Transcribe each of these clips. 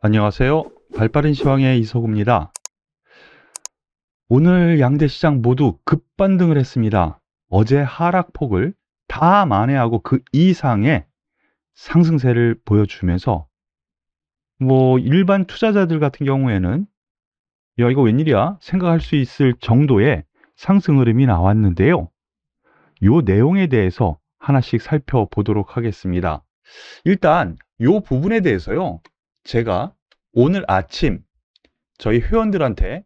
안녕하세요. 발빠른 시황의 이석우입니다. 오늘 양대 시장 모두 급반등을 했습니다. 어제 하락폭을 다 만회하고 그 이상의 상승세를 보여주면서 일반 투자자들 같은 경우에는 야, 이거 웬일이야? 생각할 수 있을 정도의 상승 흐름이 나왔는데요. 요 내용에 대해서 하나씩 살펴보도록 하겠습니다. 일단 요 부분에 대해서요. 제가 오늘 아침 저희 회원들한테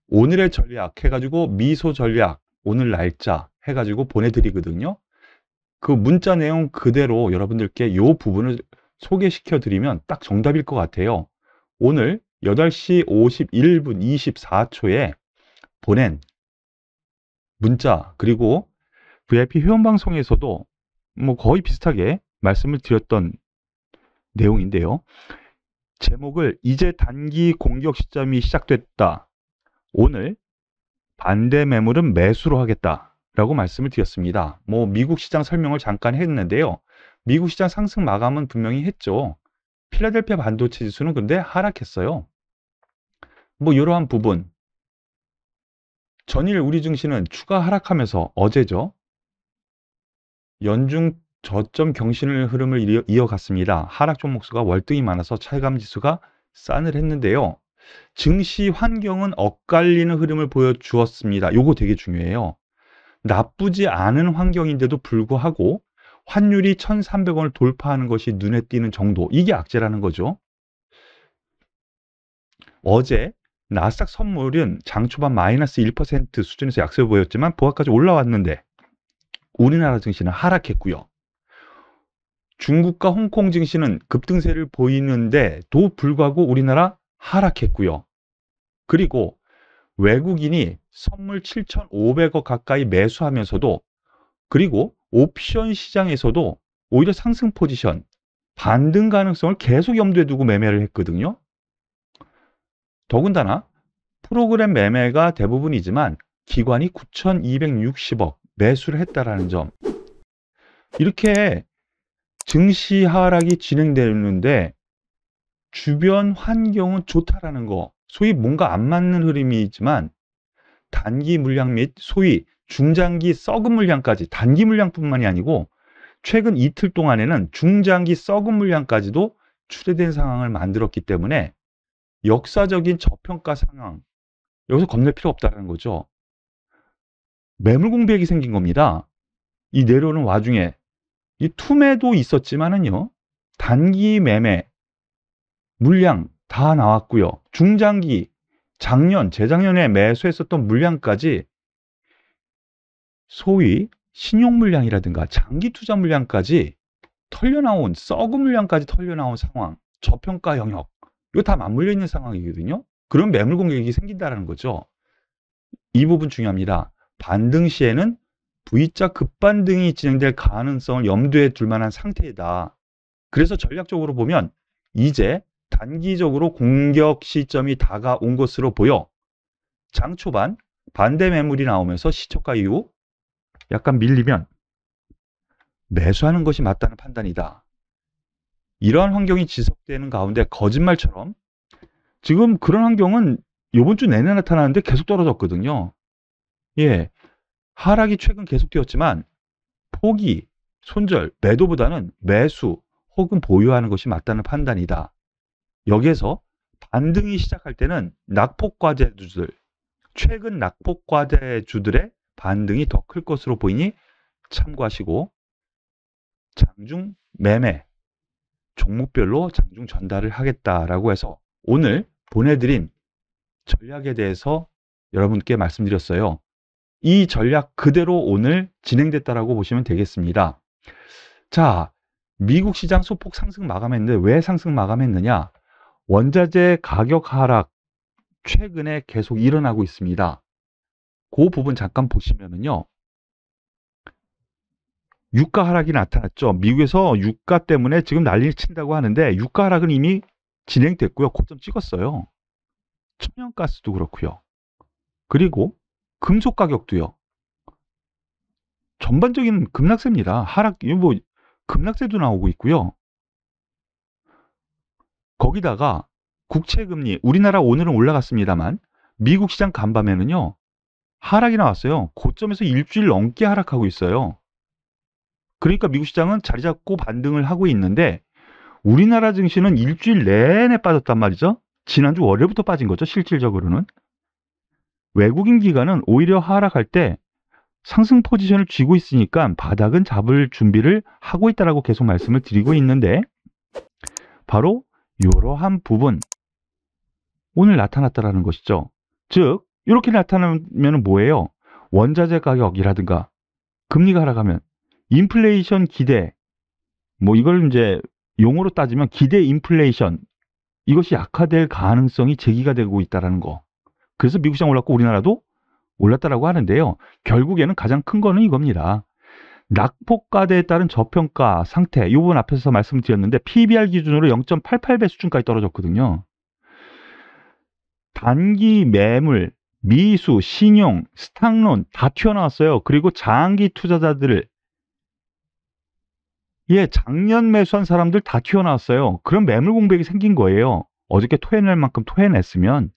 오늘의 전략 해가지고 미소 전략 오늘 날짜 해가지고 보내드리거든요. 그 문자 내용 그대로 여러분들께 이 부분을 소개시켜 드리면 딱 정답일 것 같아요. 오늘 8시 51분 24초에 보낸 문자, 그리고 VIP 회원방송에서도 거의 비슷하게 말씀을 드렸던 내용인데요. 제목을 이제 단기 공격 시점이 시작됐다. 오늘 반대 매물은 매수로 하겠다라고 말씀을 드렸습니다. 미국 시장 설명을 잠깐 했는데요. 미국 시장 상승 마감은 분명히 했죠. 필라델피아 반도체 지수는 근데 하락했어요. 이러한 부분. 전일 우리 증시는 추가 하락하면서 어제죠. 연중 저점 경신을 흐름을 이어갔습니다. 하락 종목 수가 월등히 많아서 차익감 지수가 싸늘했는데요. 증시 환경은 엇갈리는 흐름을 보여주었습니다. 요거 되게 중요해요. 나쁘지 않은 환경인데도 불구하고 환율이 1,300원을 돌파하는 것이 눈에 띄는 정도. 이게 악재라는 거죠. 어제 나스닥 선물은 장 초반 마이너스 1% 수준에서 약세 보였지만 보합까지 올라왔는데 우리나라 증시는 하락했고요. 중국과 홍콩 증시는 급등세를 보이는데도 불구하고 우리나라 하락했고요. 그리고 외국인이 선물 7,500억 가까이 매수하면서도, 그리고 옵션 시장에서도 오히려 상승 포지션, 반등 가능성을 계속 염두에 두고 매매를 했거든요. 더군다나 프로그램 매매가 대부분이지만 기관이 9,260억 매수를 했다라는 점. 이렇게 증시 하락이 진행되는데 주변 환경은 좋다라는 거, 소위 뭔가 안 맞는 흐름이지만 단기 물량 및 소위 중장기 썩은 물량까지, 단기 물량뿐만이 아니고 최근 이틀 동안에는 중장기 썩은 물량까지도 출회된 상황을 만들었기 때문에 역사적인 저평가 상황, 여기서 겁낼 필요 없다는 거죠. 매물 공백이 생긴 겁니다. 이 내려오는 와중에 이 투매도 있었지만은요, 단기 매매 물량 다 나왔고요. 중장기 재작년에 매수했었던 물량까지, 소위 신용 물량이라든가 장기 투자 물량까지 털려나온, 썩은 물량까지 털려나온 상황, 저평가 영역, 이거 다 맞물려 있는 상황이거든요. 그런 매물 공격이 생긴다는 거죠. 이 부분 중요합니다. 반등 시에는 V자 급반등이 진행될 가능성을 염두에 둘 만한 상태이다. 그래서 전략적으로 보면 이제 단기적으로 공격 시점이 다가온 것으로 보여 장 초반 반대 매물이 나오면서 시초가 이후 약간 밀리면 매수하는 것이 맞다는 판단이다. 이러한 환경이 지속되는 가운데 거짓말처럼 지금 그런 환경은 이번 주 내내 나타나는데 계속 떨어졌거든요. 예, 하락이 최근 계속되었지만 포기, 손절, 매도보다는 매수 혹은 보유하는 것이 맞다는 판단이다. 여기에서 반등이 시작할 때는 낙폭과대주들, 최근 낙폭과대주들의 반등이 더 클 것으로 보이니 참고하시고 장중 매매 종목별로 장중 전달을 하겠다라고 해서 오늘 보내드린 전략에 대해서 여러분께 말씀드렸어요. 이 전략 그대로 오늘 진행됐다라고 보시면 되겠습니다. 자, 미국 시장 소폭 상승 마감했는데 왜 상승 마감했느냐? 원자재 가격 하락 최근에 계속 일어나고 있습니다. 그 부분 잠깐 보시면은요. 유가 하락이 나타났죠. 미국에서 유가 때문에 지금 난리를 친다고 하는데 유가 하락은 이미 진행됐고요. 고점 찍었어요. 천연가스도 그렇고요. 그리고 금속 가격도요. 전반적인 급락세입니다. 급락세도 나오고 있고요. 거기다가 국채금리 우리나라 오늘은 올라갔습니다만 미국 시장 간밤에는요 하락이 나왔어요. 고점에서 일주일 넘게 하락하고 있어요. 그러니까 미국 시장은 자리 잡고 반등을 하고 있는데 우리나라 증시는 일주일 내내 빠졌단 말이죠. 지난주 월요일부터 빠진 거죠. 실질적으로는. 외국인 기관은 오히려 하락할 때 상승 포지션을 쥐고 있으니까 바닥은 잡을 준비를 하고 있다라고 계속 말씀을 드리고 있는데 바로 이러한 부분 오늘 나타났다라는 것이죠. 즉 이렇게 나타나면 뭐예요? 원자재 가격이라든가 금리가 하락하면 인플레이션 기대 뭐 이걸 이제 용어로 따지면 기대 인플레이션 이것이 약화될 가능성이 제기가 되고 있다는 거. 그래서 미국 시장 올랐고 우리나라도 올랐다라고 하는데요. 결국에는 가장 큰 거는 이겁니다. 낙폭과대에 따른 저평가 상태. 이 부분 앞에서 말씀드렸는데 PBR 기준으로 0.88배 수준까지 떨어졌거든요. 단기 매물, 미수, 신용, 스탁론 다 튀어나왔어요. 그리고 장기 투자자들을 작년 매수한 사람들 다 튀어나왔어요. 그런 매물 공백이 생긴 거예요. 어저께 토해낼 만큼 토해냈으면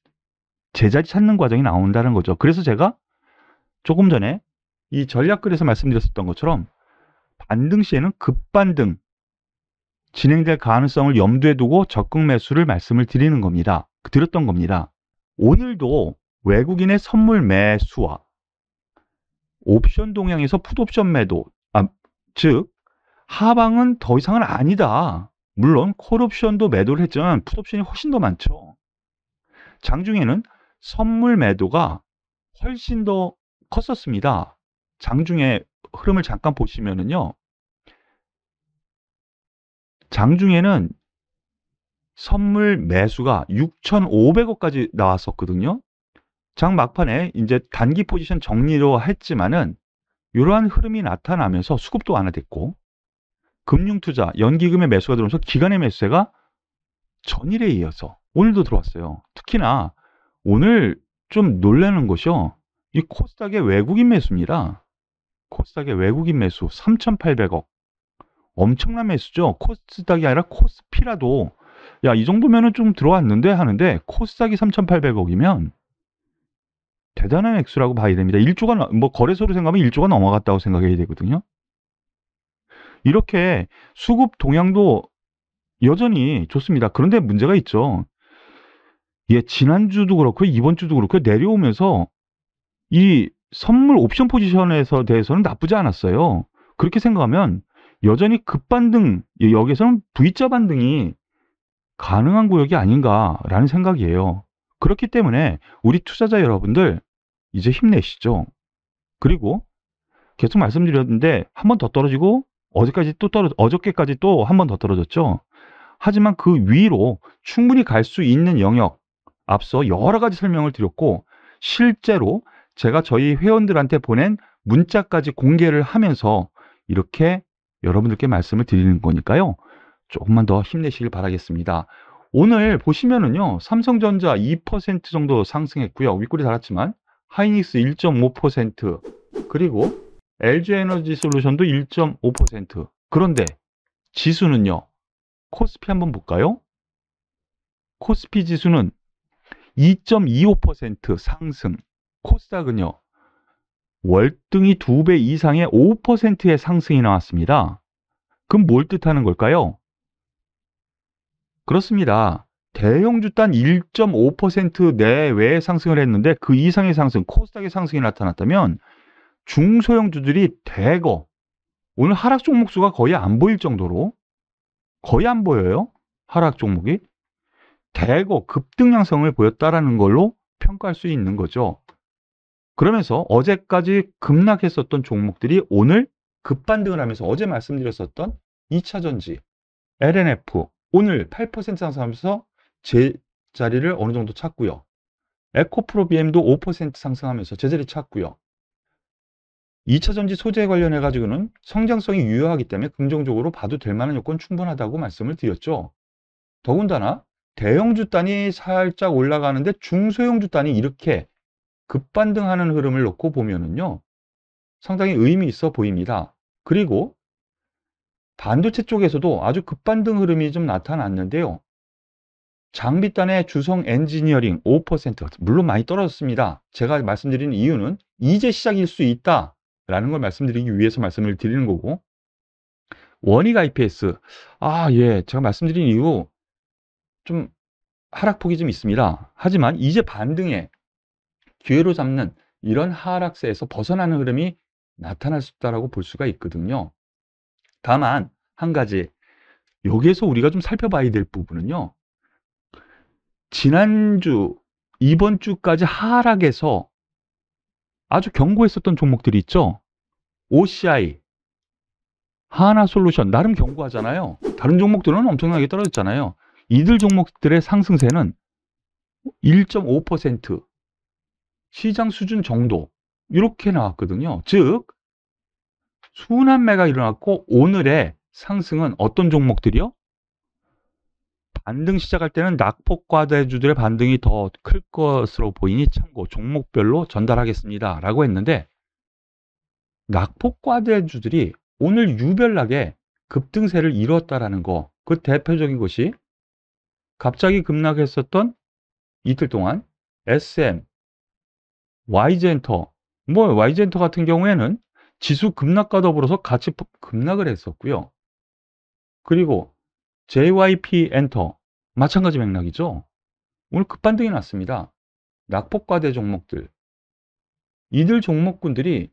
제자리 찾는 과정이 나온다는 거죠. 그래서 제가 조금 전에 이 전략글에서 말씀드렸었던 것처럼 반등 시에는 급반등 진행될 가능성을 염두에 두고 적극 매수를 말씀을 드렸던 겁니다. 오늘도 외국인의 선물 매수와 옵션 동향에서 풋옵션 매도, 즉 하방은 더 이상은 아니다. 물론 콜옵션도 매도를 했지만 풋옵션이 훨씬 더 많죠. 장중에는 선물 매도가 훨씬 더 컸었습니다. 장중에 흐름을 잠깐 보시면은요. 장중에는 선물 매수가 6,500억까지 나왔었거든요. 장 막판에 이제 단기 포지션 정리로 했지만은 이러한 흐름이 나타나면서 수급도 완화됐고 금융투자, 연기금의 매수가 들어오면서 기관의 매수세가 전일에 이어서 오늘도 들어왔어요. 특히나 오늘 좀 놀라는 것이요. 이 코스닥의 외국인 매수입니다. 코스닥의 외국인 매수 3,800억. 엄청난 매수죠. 코스닥이 아니라 코스피라도 야, 이 정도면은 좀 들어왔는데 하는데 코스닥이 3,800억이면 대단한 액수라고 봐야 됩니다. 1조가 뭐 거래소로 생각하면 1조가 넘어갔다고 생각해야 되거든요. 이렇게 수급 동향도 여전히 좋습니다. 그런데 문제가 있죠. 지난주도 그렇고 이번 주도 그렇고 내려오면서 이 선물 옵션 포지션에서 대해서는 나쁘지 않았어요. 그렇게 생각하면 여전히 급반등, 여기서는 V자 반등이 가능한 구역이 아닌가라는 생각이에요. 그렇기 때문에 우리 투자자 여러분들 이제 힘내시죠. 그리고 계속 말씀드렸는데 한 번 더 떨어지고 어저께까지 또 한 번 더 떨어졌죠. 하지만 그 위로 충분히 갈 수 있는 영역 앞서 여러 가지 설명을 드렸고 실제로 제가 저희 회원들한테 보낸 문자까지 공개를 하면서 이렇게 여러분들께 말씀을 드리는 거니까요. 조금만 더 힘내시길 바라겠습니다. 오늘 보시면은요. 삼성전자 2% 정도 상승했고요. 윗꼬리 달았지만 하이닉스 1.5% 그리고 LG에너지솔루션도 1.5%. 그런데 지수는요. 코스피 한번 볼까요? 코스피 지수는 2.25% 상승. 코스닥은요. 월등히 2배 이상의 5%의 상승이 나왔습니다. 그럼 뭘 뜻하는 걸까요? 그렇습니다. 대형주 단 1.5% 내외의 상승을 했는데 그 이상의 상승, 코스닥의 상승이 나타났다면 중소형주들이 대거 오늘 하락 종목 수가 거의 안 보일 정도로 거의 안 보여요. 하락 종목이 대거 급등 양상을 보였다라는 걸로 평가할 수 있는 거죠. 그러면서 어제까지 급락했었던 종목들이 오늘 급반등을 하면서 어제 말씀드렸었던 2차전지, LNF 오늘 8% 상승하면서 제자리를 어느 정도 찾고요. 에코프로비엠도 5% 상승하면서 제자리 찾고요. 2차전지 소재 관련해 가지고는 성장성이 유효하기 때문에 긍정적으로 봐도 될 만한 요건 충분하다고 말씀을 드렸죠. 더군다나 대형주 단이 살짝 올라가는데 중소형주 단이 이렇게 급반등하는 흐름을 놓고 보면은요. 상당히 의미 있어 보입니다. 그리고 반도체 쪽에서도 아주 급반등 흐름이 좀 나타났는데요. 장비단의 주성 엔지니어링 5%, 물론 많이 떨어졌습니다. 제가 말씀드리는 이유는 이제 시작일 수 있다라는 걸 말씀드리기 위해서 말씀을 드리는 거고, 원익 IPS, 예, 제가 말씀드린 이유 좀 하락폭이 좀 있습니다. 하지만 이제 반등의 기회로 잡는 이런 하락세에서 벗어나는 흐름이 나타날 수 있다고 볼 수가 있거든요. 다만 한 가지, 여기에서 우리가 좀 살펴봐야 될 부분은요, 지난주, 이번 주까지 하락해서 아주 견고했었던 종목들이 있죠. OCI, 하나솔루션, 나름 견고하잖아요. 다른 종목들은 엄청나게 떨어졌잖아요. 이들 종목들의 상승세는 1.5%, 시장 수준 정도, 이렇게 나왔거든요. 즉 순환매가 일어났고, 오늘의 상승은 어떤 종목들이요? 반등 시작할 때는 낙폭과대주들의 반등이 더 클 것으로 보이니 참고 종목별로 전달하겠습니다 라고 했는데, 낙폭과대주들이 오늘 유별나게 급등세를 이뤘다라는 거, 그 대표적인 것이 갑자기 급락했었던 이틀 동안 SM, YG엔터, YG엔터 같은 경우에는 지수 급락과 더불어서 같이 급락을 했었고요. 그리고 JYP 엔터, 마찬가지 맥락이죠. 오늘 급반등이 났습니다. 낙폭과대 종목들, 이들 종목군들이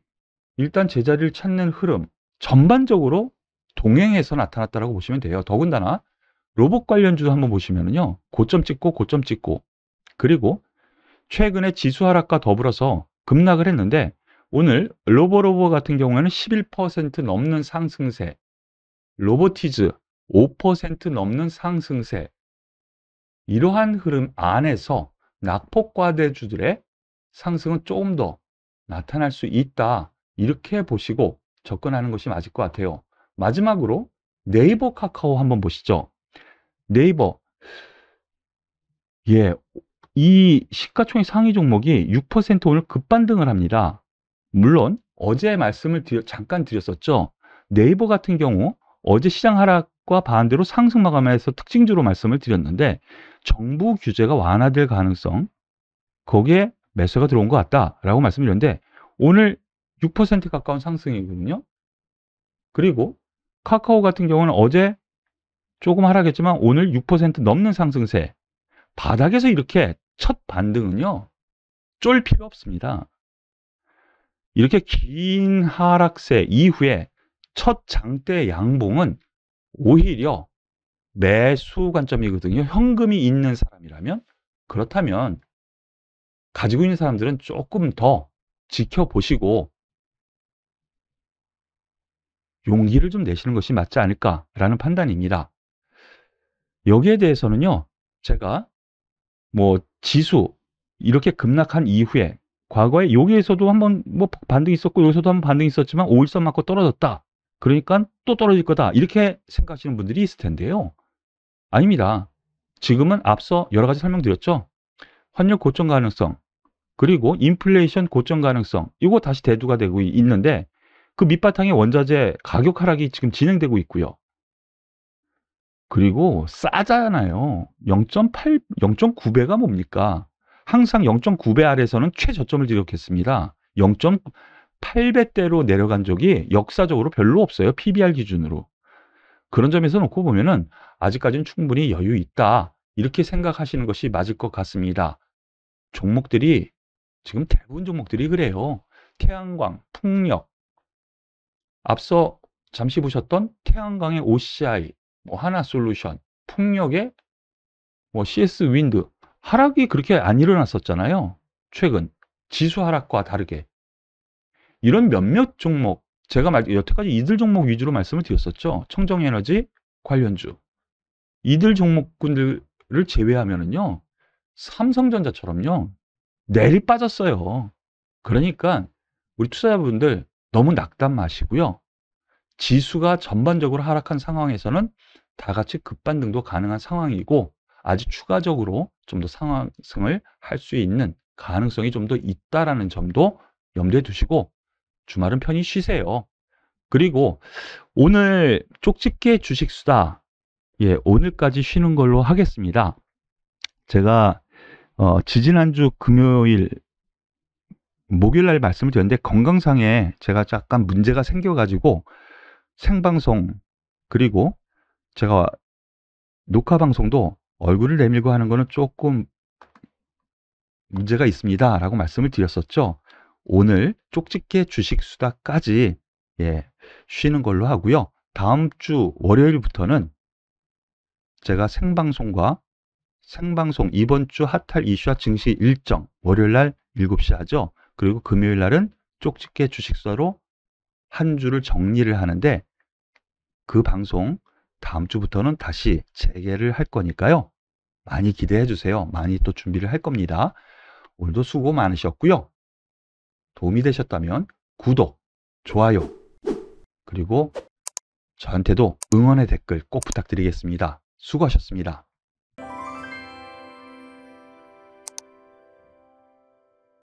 일단 제자리를 찾는 흐름, 전반적으로 동행해서 나타났다고 보시면 돼요. 더군다나 로봇 관련주도 한번 보시면요, 고점 찍고, 그리고 최근에 지수 하락과 더불어서 급락을 했는데, 오늘 로보로보 같은 경우에는 11% 넘는 상승세, 로보티즈 5% 넘는 상승세, 이러한 흐름 안에서 낙폭과대주들의 상승은 조금 더 나타날 수 있다, 이렇게 보시고 접근하는 것이 맞을 것 같아요. 마지막으로 네이버 카카오 한번 보시죠. 네이버, 이 시가총액 상위 종목이 6% 오늘 급반등을 합니다. 물론 어제 말씀을 잠깐 드렸었죠. 네이버 같은 경우 어제 시장 하락과 반대로 상승 마감에서 특징주로 말씀을 드렸는데, 정부 규제가 완화될 가능성, 거기에 매수가 들어온 것 같다라고 말씀드렸는데, 오늘 6% 가까운 상승이거든요. 그리고 카카오 같은 경우는 어제 조금 하락했지만 오늘 6% 넘는 상승세, 바닥에서 이렇게 첫 반등은요, 쫄 필요 없습니다. 이렇게 긴 하락세 이후에 첫 장대 양봉은 오히려 매수 관점이거든요. 현금이 있는 사람이라면. 그렇다면 가지고 있는 사람들은 조금 더 지켜보시고 용기를 좀 내시는 것이 맞지 않을까라는 판단입니다. 여기에 대해서는요, 제가 지수 이렇게 급락한 이후에 과거에 여기에서도 한번 반등이 있었고, 여기서도 한번 반등이 있었지만 5일선 맞고 떨어졌다, 그러니까 또 떨어질 거다, 이렇게 생각하시는 분들이 있을 텐데요. 아닙니다. 지금은 앞서 여러 가지 설명드렸죠. 환율 고점 가능성, 그리고 인플레이션 고점 가능성, 이거 다시 대두가 되고 있는데, 그 밑바탕에 원자재 가격 하락이 지금 진행되고 있고요. 그리고 싸잖아요. 0.8, 0.9배가 뭡니까? 항상 0.9배 아래에서는 최저점을 기록했습니다. 0.8배대로 내려간 적이 역사적으로 별로 없어요. PBR 기준으로. 그런 점에서 놓고 보면은 아직까지는 충분히 여유 있다, 이렇게 생각하시는 것이 맞을 것 같습니다. 종목들이 지금 대부분 종목들이 그래요. 태양광, 풍력, 앞서 잠시 보셨던 태양광의 OCI, 하나솔루션, 풍력의 CS 윈드, 하락이 그렇게 안 일어났었잖아요. 최근 지수 하락과 다르게 이런 몇몇 종목, 제가 여태까지 이들 종목 위주로 말씀을 드렸었죠. 청정에너지 관련주, 이들 종목군들을 제외하면은요, 삼성전자처럼요, 내리 빠졌어요. 그러니까 우리 투자자분들 너무 낙담 마시고요. 지수가 전반적으로 하락한 상황에서는 다 같이 급반등도 가능한 상황이고, 아직 추가적으로 좀 더 상승을 할 수 있는 가능성이 좀 더 있다라는 점도 염두에 두시고 주말은 편히 쉬세요. 그리고 오늘 쪽집게 주식수다, 오늘까지 쉬는 걸로 하겠습니다. 제가 지지난주 목요일 날 말씀을 드렸는데 건강상에 제가 약간 문제가 생겨가지고 생방송 그리고 제가 녹화 방송도 얼굴을 내밀고 하는 거는 조금 문제가 있습니다 라고 말씀을 드렸었죠. 오늘 쪽집게 주식 수다까지 쉬는 걸로 하고요. 다음 주 월요일부터는 제가 생방송 이번 주 핫할 이슈와 증시 일정 월요일 날 7시 하죠. 그리고 금요일 날은 쪽집게 주식 수다로 한 주를 정리를 하는데 그 방송 다음 주부터는 다시 재개를 할 거니까요. 많이 기대해 주세요. 많이 또 준비를 할 겁니다. 오늘도 수고 많으셨고요. 도움이 되셨다면 구독, 좋아요, 그리고 저한테도 응원의 댓글 꼭 부탁드리겠습니다. 수고하셨습니다.